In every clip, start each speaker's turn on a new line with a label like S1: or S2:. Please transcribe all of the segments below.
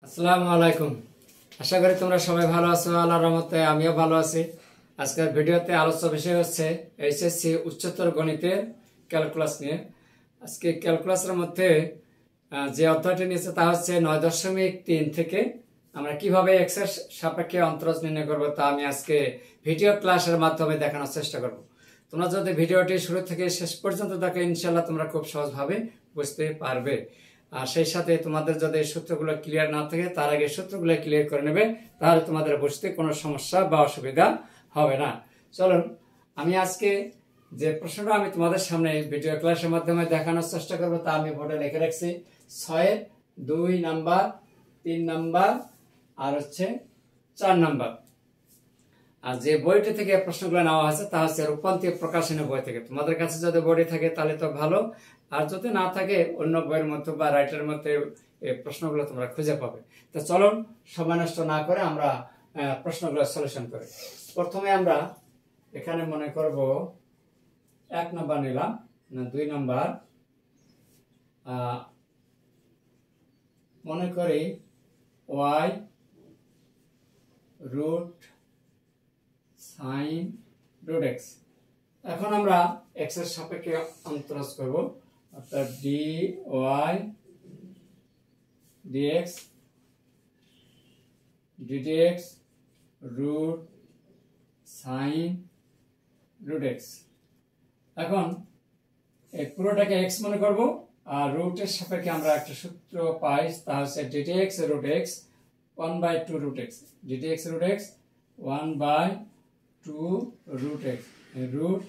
S1: আসসালামু আলাইকুম। আশা করি তোমরা সবাই ভালো আছো। আল্লাহর রহমতে আমিও ভালো আছি। আজকের ভিডিওতে আলোচ্য বিষয় হচ্ছে এইচএসসি উচ্চতর গণিতের ক্যালকুলাস নিয়ে। আজকে ক্যালকুলাসের মধ্যে যে অধ্যায়টি নিয়েছে তা হচ্ছে 9.3 থেকে আমরা কিভাবে এক্স এর সাপেক্ষে অন্তরজ নির্ণয় করবো তা আমি আজকে ভিডিও ক্লাসের মাধ্যমে দেখানোর চেষ্টা করব। তোমরা যদি ভিডিওটি শুরু থেকে শেষ পর্যন্ত দেখো ইনশাল্লাহ তোমরা খুব সহজভাবে বুঝতে পারবে। আর সেই সাথে তোমাদের যদি সূত্রগুলো ক্লিয়ার না থাকে তার আগে সূত্রগুলো ক্লিয়ার করে নেবে, তাহলে তোমাদের বুঝতে কোনো সমস্যা বা অসুবিধা হবে না। চলুন আমি আজকে যে প্রশ্নটা আমি তোমাদের সামনে ভিডিও ক্লাসের মাধ্যমে দেখানোর চেষ্টা করবো তা আমি বোর্ডে লিখে রাখছি। 6-2 নাম্বার, 3 নাম্বার আর হচ্ছে 4 নাম্বার। আর যে বইটি থেকে প্রশ্নগুলো নেওয়া হয়েছে তা হচ্ছে রূপান্তর প্রকাশনী বই থেকে। তোমাদের কাছে যদি বইটি থাকে তাহলে তো ভালো, আর যদি না থাকে অন্য বইয়ের মধ্যে বা রাইটারের মধ্যে এই প্রশ্নগুলো তোমরা খুঁজে পাবে। তো চলুন সময় নষ্ট না করে আমরা প্রশ্নগুলো সলিউশন করি। প্রথমে আমরা এখানে মনে করব 1 নাম্বার নিলাম, না 2 নাম্বার। মনে করি y root sine root x. এখন আমরা এক্স এর সাপেক্ষে অন্তরজ করব, অর্থাৎ d y dx d dx root sine root x. এখন এই পুরোটাকে এক্স মনে করব, আর রুটের সাপেক্ষে আমরা একটা সূত্র পাই, তা হচ্ছে d dx root x 1/2 root x. D dx root x 1/2 root x root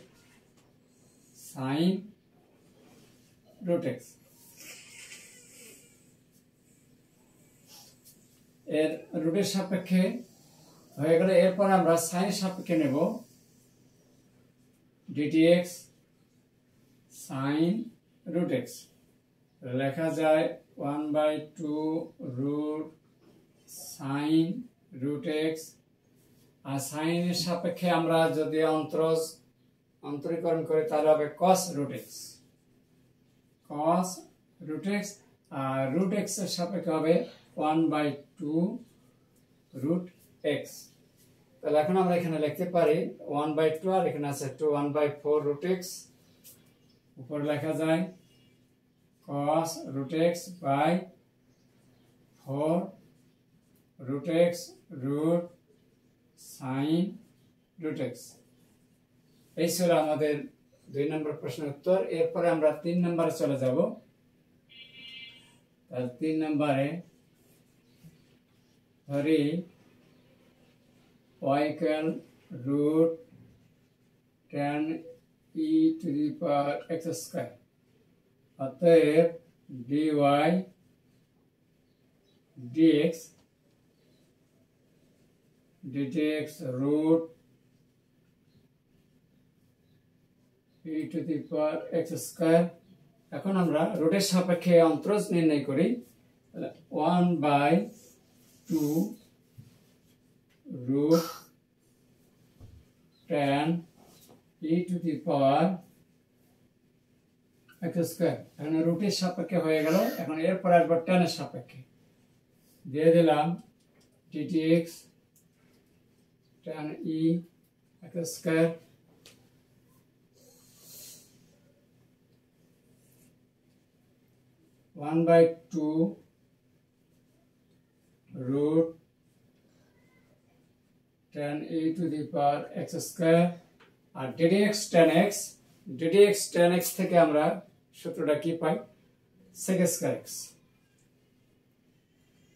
S1: sine root x. এর রুটের সাপেক্ষে হয়ে গেলে এরপর আমরা সাইনের সাপেক্ষে নেব ডিডিএক্স সাইন রুট এক্স। লেখা যায় 1/2 রুট সাইন রুট এক্স। আর সাইনের সাপেক্ষে আমরা যদি অন্তরীকরণ করি তাহলে হবে cos root x. Cos root x আর রুট এক্স এর সাপেক্ষে হবে 1/2 রুট এক্স। তাহলে এখন আমরা এখানে লিখতে পারি 1/2 আর এখানে আছে 1/4 রুট এক্স। উপরে লেখা যায় cos root x by 4 root x root sin root x। এই ছিল আমাদের 2 নম্বর প্রশ্নের উত্তর। এরপরে আমরা 3 নম্বরে চলে যাব। তাহলে 3 নম্বরে ধরি y equal root tan e to the power x square। অতএব dy dx dx root e to the power x square। এখন আমরা রুটের সাপেক্ষে অন্তরজ নির্ণয় করি। 1/2 root tan e to the power x square. এখন রুটের সাপেক্ষে হয়ে গেল। এখন এরপর আসবো tan এর সাপেক্ষে, দিয়ে দিলাম dx tan e x square 1/2 root tan e to the power x square. আর ddx tan x থেকে আমরা সূত্রটা কি পাই, sec square x।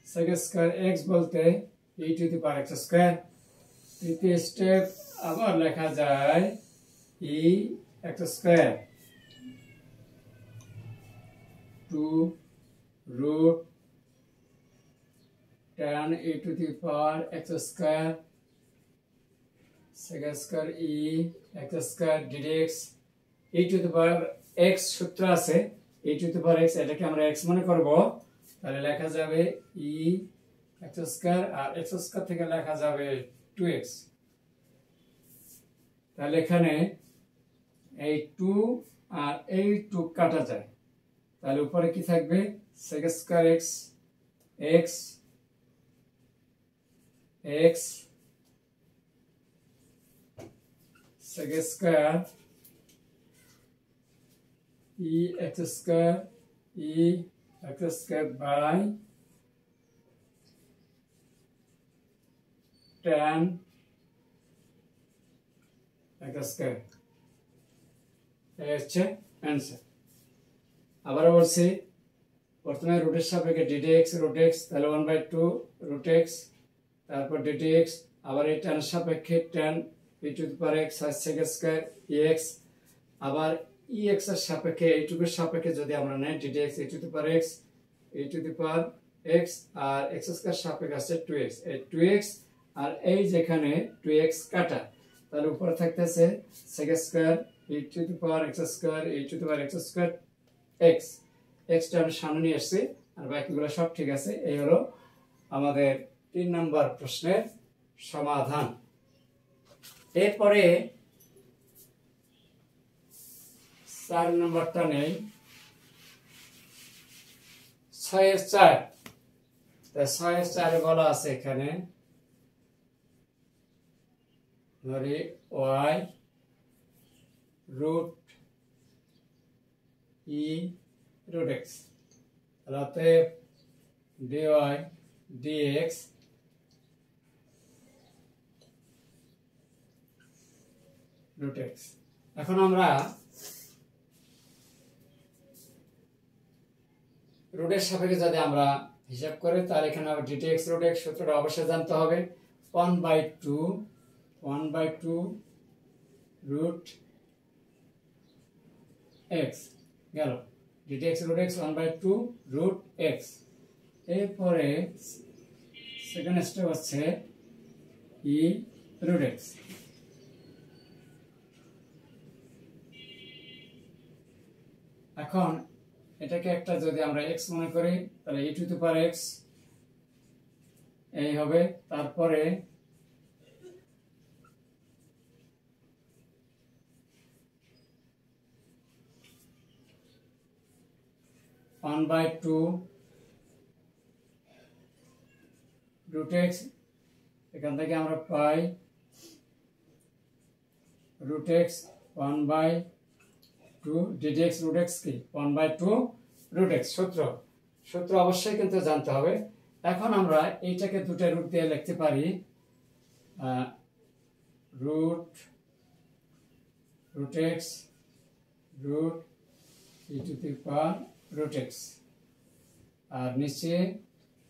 S1: sec square x বলতে e to the power x square. তৃতীয় স্টেপ আবার লেখা যায় e x square 2 root tan e to the power x square sec square e x square dx e to the power x সূত্র আছে e to the power x, এটাকে আমরা x মনে করব। তাহলে লেখা যাবে e x স্কয়ার আর x square থেকে লেখা যাবে 2x। তাহলে এখানে এই 2 আর এই 2 কাটা যায়, তাহলে উপরে কি থাকবে sec square x x x sec square e x square e x square by tan x square. এই হচ্ছে অ্যান্সার। আবার বলছি, প্রথমে রুটের সাপেক্ষে ddx রুট x, তাহলে 1/2 রুট x, তারপর ddx, আবার এই tan সাপেক্ষে tan e to the power x sec square ex, আবার ex এর সাপেক্ষে এইটুকুর সাপেক্ষে যদি আমরা নেই ddx e to the power x e to the power x, আর x স্কয়ার সাপেক্ষে আছে 2x, এই 2x আর এই যেখানে 2x কাটা, তাহলে উপরে থাকতেছে sec square e to the power x square e to the power x square x, x টা আমি সামনে নিয়ে আসছি, আর বাকিগুলো সব ঠিক আছে। এই হলো আমাদের 3 নম্বর প্রশ্নের সমাধান। এরপরে 4 নম্বরটা নেই, 6/4। 6/4 বলা আছে এখানে ধরি y রুট ই রুট এক্স, অতএব dy dx রুট এক্স। এখন আমরা রুটের সাপেক্ষে যদি আমরা হিসাব করি, তাহলে এখানে আবার ddx রুট এক্স সূত্রটা অবশ্যই জানতে হবে। 1/2 রুট এক্স গেল, ddx root x 1/2 root x. এরপরে সেকেন্ড স্টেপ হচ্ছে ই রুট এক্স। এখন এটাকে একটা যদি আমরা x মনে করি, তাহলে e to the power x এই হবে, তারপরে one by two root x, এখান থেকে আমরা পাই root x 1/2 ddx root x কি 1/2 রুট এক্স। সূত্র অবশ্যই কিন্তু জানতে হবে। এখন আমরা এইটাকে দুটো রুট দিয়ে লিখতে পারি, root x root e to the power root x, আর নিচে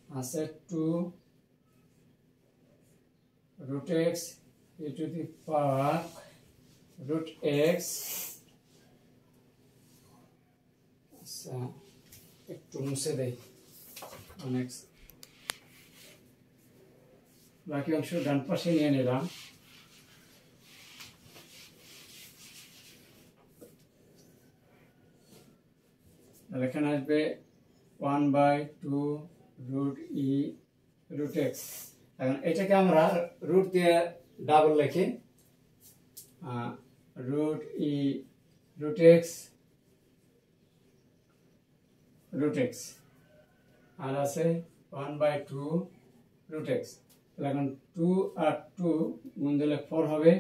S1: আছে 2 root x e to the power root x. আচ্ছা, একটু মুছে দেই, অনেক বাকি অংশ ডান পাশে নিয়ে নিলাম। এখানে আসবে 1/2 রুট ই রুট এক্স। এখন এটাকে আমরা রুট দিয়ে ডাবল লিখি, রুট ই রুট এক্স রুট এক্স, আর আছে 1/2 রুট এক্স। এখন 2 আর 2 গুণ দিলে 4 হবে,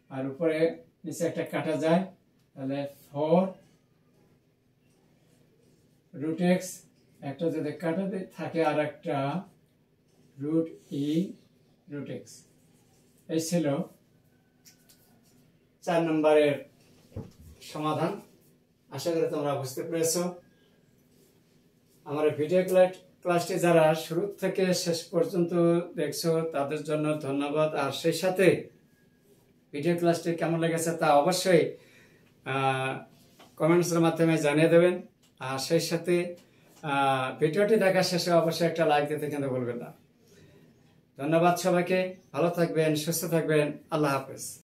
S1: আর উপরে নিচে একটা কাটা যায়, তাহলে 4 রুট এক্স, একটা যদি কাটাতে থাকে আর একটা রুট ই রুট এক্স। এই ছিল 4 নম্বরের সমাধান। আশা করি তোমরা বুঝতে পেরেছো। আমার ভিডিও ক্লাসটি যারা শুরু থেকে শেষ পর্যন্ত দেখছো তাদের জন্য ধন্যবাদ, আর সেই সাথে ভিডিও ক্লাসটি কেমন লেগেছে তা অবশ্যই কমেন্টসের মাধ্যমে জানিয়ে দেবেন। আর সেই সাথে ভিডিওটি দেখার শেষে অবশ্যই একটা লাইক দিতে কিন্তু ভুলবেন না। ধন্যবাদ সবাইকে, ভালো থাকবেন, সুস্থ থাকবেন, আল্লাহ হাফেজ।